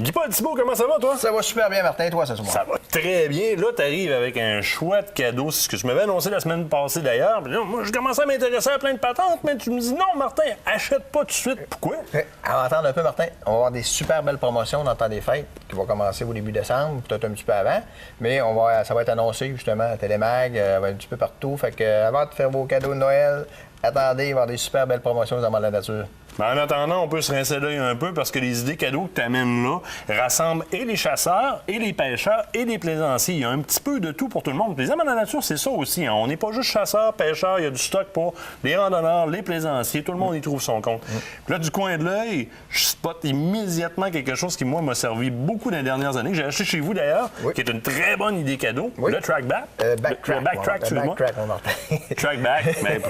Guy Paul Thibault, comment ça va, toi? Ça va super bien, Martin. Et toi, ce soir? Ça va très bien. Là, tu arrives avec un chouette cadeau. C'est ce que je m'avais annoncé la semaine passée, d'ailleurs. Puis là, moi, je commençais à m'intéresser à plein de patentes, mais tu me dis non, Martin, achète pas tout de suite. Pourquoi? On va attendre un peu, Martin. On va avoir des super belles promotions dans le temps des fêtes qui vont commencer au début décembre, peut-être un petit peu avant. Mais ça va être annoncé, justement, à Télémag, va être un petit peu partout. Fait que avant de faire vos cadeaux de Noël, attendez, il va y avoir des super belles promotions dans la nature. Mais en attendant, on peut se rincer l'œil un peu parce que les idées cadeaux que tu amènes là rassemblent et les chasseurs, et les pêcheurs, et les plaisanciers. Il y a un petit peu de tout pour tout le monde. Les amis de la nature, c'est ça aussi. Hein. On n'est pas juste chasseurs, pêcheurs, il y a du stock pour les randonneurs, les plaisanciers. Tout le monde y trouve son compte. Puis là, du coin de l'œil, je spot immédiatement quelque chose qui, moi, m'a servi beaucoup dans les dernières années, que j'ai acheté chez vous d'ailleurs, qui est une très bonne idée cadeau. Le trackback. Backtrack. Backtrack, excuse-moi. Backtrack, mon Martin. Trackback, mais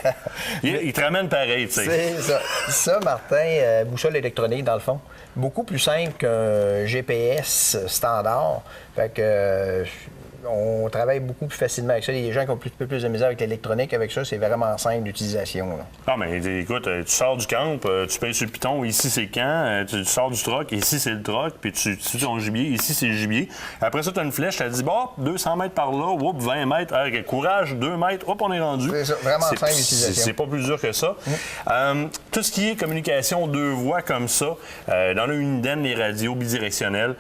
il te ramène pareil, tu sais. C'est ça. Ça, Martin, boussole électronique, dans le fond. Beaucoup plus simple qu'un GPS standard. Fait que on travaille beaucoup plus facilement avec ça. Les gens qui ont un peu plus de misère avec l'électronique, avec ça, c'est vraiment simple d'utilisation. Ah, mais écoute, tu sors du camp, tu payes sur le piton, ici c'est le camp, tu sors du truck, ici c'est le truck, puis tu ton gibier, ici c'est le gibier. Après ça, tu as une flèche, tu te dis, bon, 200 mètres par là, 20 mètres, courage, 2 mètres, hop, on est rendu. C'est ça, vraiment simple d'utilisation. C'est pas plus dur que ça. Tout ce qui est communication deux voies comme ça, dans le Uniden, les radios bidirectionnelles,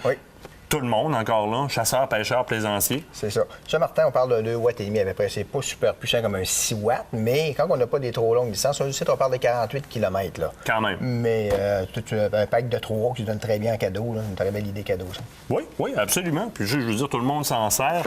tout le monde, encore là, chasseurs, pêcheurs, plaisanciers. C'est ça. Ça, Martin, on parle de 2,5 watts à peu près. C'est pas super puissant comme un 6 watts, mais quand on n'a pas des trop longues distances, on parle de 48 km. Là. Quand même. Mais un pack de 3 qui se donne très bien en cadeau, là, une très belle idée cadeau, ça. Oui, absolument. Puis je veux dire, tout le monde s'en sert.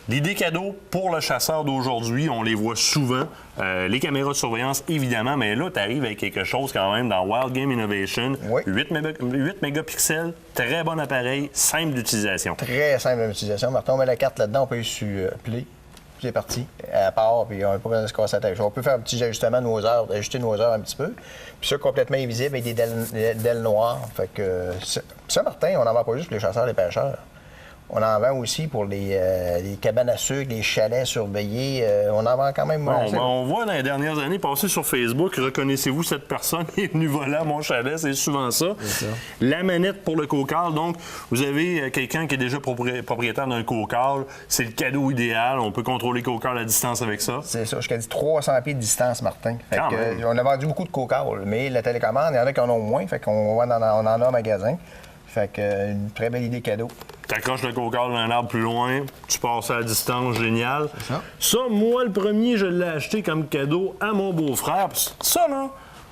L'idée cadeau pour le chasseur d'aujourd'hui, on les voit souvent. Les caméras de surveillance, évidemment, mais là, tu arrives avec quelque chose quand même dans Wild Game Innovation. 8 mégapixels, très bon appareil, simple d'utilisation. Très simple d'utilisation. Martin, on met la carte là-dedans, on peut sur Play. C'est parti, à part, puis on n'a pas besoin de se casser la tête. On peut faire un petit ajustement de nos heures, ajuster nos heures un petit peu. Puis ça, complètement invisible avec des ailes noires. Fait que ça, Martin, on n'en vend pas juste pour les chasseurs et les pêcheurs. On en vend aussi pour les cabanes à sucre, les chalets surveillés. On en vend quand même. On voit dans les dernières années passer sur Facebook, reconnaissez-vous cette personne qui est venue voler à mon chalet, c'est souvent ça. La manette pour le cocal. Donc, vous avez quelqu'un qui est déjà propriétaire d'un cocal. C'est le cadeau idéal. On peut contrôler le cocal à distance avec ça. C'est ça. Jusqu'à 300 pieds de distance, Martin. On a vendu beaucoup de cocal, mais la télécommande, il y en a qui en ont moins. Fait qu'on en a en magasin. Fait que une très belle idée cadeau. Tu accroches le cocal dans un arbre plus loin, tu passes à la distance, génial. C'est ça. Ça, moi, le premier, je l'ai acheté comme cadeau à mon beau-frère. Ça, là,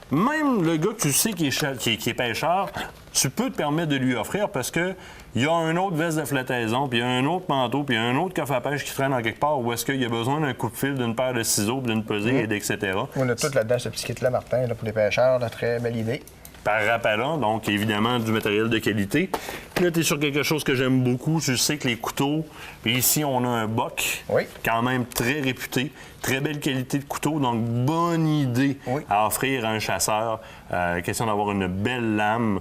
même le gars que tu sais qui est pêcheur, tu peux te permettre de lui offrir parce que il y a un autre veste de flottaison, puis il y a un autre manteau, puis il y a un autre coffre à pêche qui traîne en quelque part où est-ce qu'il y a besoin d'un coup de fil, d'une paire de ciseaux, d'une pesée, etc. On a tout là-dedans, ce petit kit-là, Martin, là, pour les pêcheurs. Là, très belle idée. Par Rapala, donc évidemment du matériel de qualité. Puis là, tu es sur quelque chose que j'aime beaucoup. Tu sais que les couteaux, puis ici, on a un boc, quand même très réputé, très belle qualité de couteau, donc bonne idée à offrir à un chasseur. Question d'avoir une belle lame,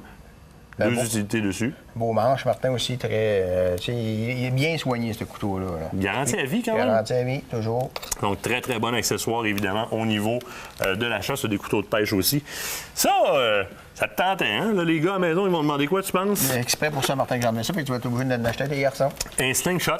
deux utilités dessus. Beau manche, Martin aussi, très. Il est bien soigné, ce couteau-là. Garantie à vie, quand même. Garantie à vie, toujours. Donc, très, très bon accessoire, évidemment, au niveau de la chasse, des couteaux de pêche aussi. Ça te tentait, hein? Là, les gars à la maison, ils vont demander quoi, tu penses? Exprès pour ça, Martin, que j'en ai ça, puis tu vas être obligé de l'acheter tes garçons. Instinct shot.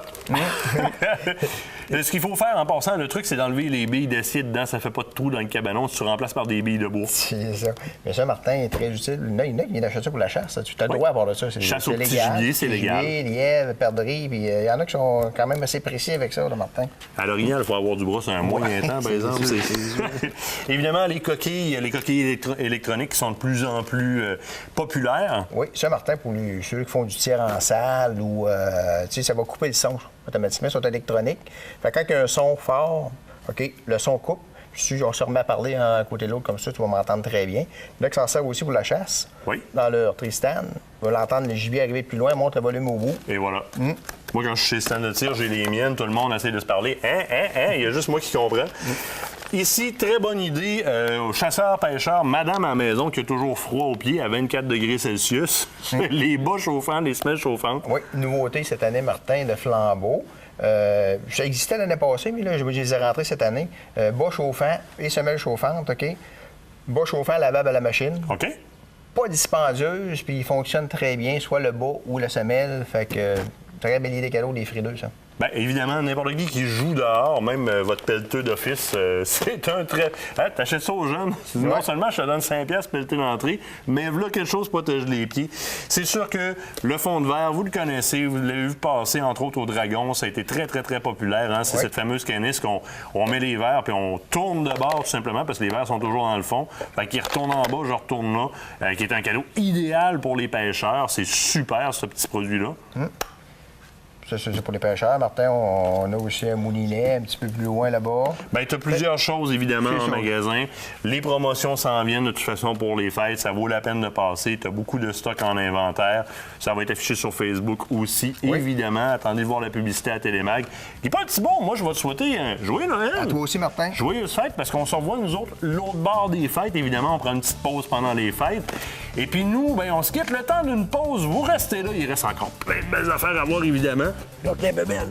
Ce qu'il faut faire en passant, le truc, c'est d'enlever les billes d'acier dedans. Ça fait pas de trou dans le cabanon si tu remplaces par des billes de bois. C'est ça. Mais ça, Martin, est très utile. Il y en a qui viennent acheter ça pour la chasse. Tu as le droit d'avoir ça. Chasse au petit gibier, c'est légal. Lièvre, perdrix, puis il y en a qui sont quand même assez précis avec ça, là, Martin. À l'orignal, il faut avoir du bras sur un moyen temps, par exemple. Évidemment, les coquilles électroniques qui sont de plus en plus populaires. Oui, ça, Martin, pour ceux qui font du tir en salle ou, ça va couper le son automatiquement, ils sont électroniques. Fait que quand il y a un son fort, OK, le son coupe. Si on se remet à parler un côté de l'autre comme ça, tu vas m'entendre très bien. Là, que ça sert aussi pour la chasse. Oui. Dans leur Tristan, on va l'entendre le gibier arriver plus loin, montre le volume au bout. Et voilà. Moi, quand je suis chez stand de tir, j'ai les miennes, tout le monde essaie de se parler. Il y a juste moi qui comprends. Ici, très bonne idée, chasseur-pêcheur, madame à la maison qui a toujours froid aux pieds à 24 degrés Celsius. Les bas chauffants, les semelles chauffantes. Oui, nouveauté cette année, Martin, de flambeau. Ça existait l'année passée, mais là, je les ai rentrés cette année. Bas chauffant et semelles chauffantes, OK? Bas chauffant lavable à la machine. OK. pas dispendieuse, puis ils fonctionnent très bien, soit le bas ou la semelle. Fait que très belle idée cadeau des frileux, ça. Bien, évidemment, n'importe qui joue dehors, même votre pelleteux d'office, c'est un très... Hein, t'achètes ça aux jeunes. Non seulement je te donne 5$ pelleté d'entrée, mais voilà quelque chose pour protéger les pieds. C'est sûr que le fond de verre, vous le connaissez, vous l'avez vu passer, entre autres, au Dragon. Ça a été très, très, très populaire. Hein? C'est cette fameuse canisse qu'on met les verres, puis on tourne de bord, tout simplement, parce que les verres sont toujours dans le fond. Fait qu'ils retournent en bas, je retourne là, qui est un cadeau idéal pour les pêcheurs. C'est super, ce petit produit-là. Ça, c'est pour les pêcheurs. Martin, on a aussi un moulinet un petit peu plus loin là-bas. Bien, tu as plusieurs choses, évidemment, en magasin. Les promotions s'en viennent, de toute façon, pour les fêtes. Ça vaut la peine de passer. Tu as beaucoup de stock en inventaire. Ça va être affiché sur Facebook aussi, évidemment. Attendez de voir la publicité à Télémag. Et pas un petit bon, moi, je vais te souhaiter un joyeux Noël. À toi aussi, Martin. Joyeuse fête, parce qu'on se revoit, nous autres, l'autre bord des fêtes. Évidemment, on prend une petite pause pendant les fêtes. Et puis nous, bien, on se quitte le temps d'une pause. Vous restez là. Il reste encore plein de belles affaires à voir, évidemment. Là, plein de belles.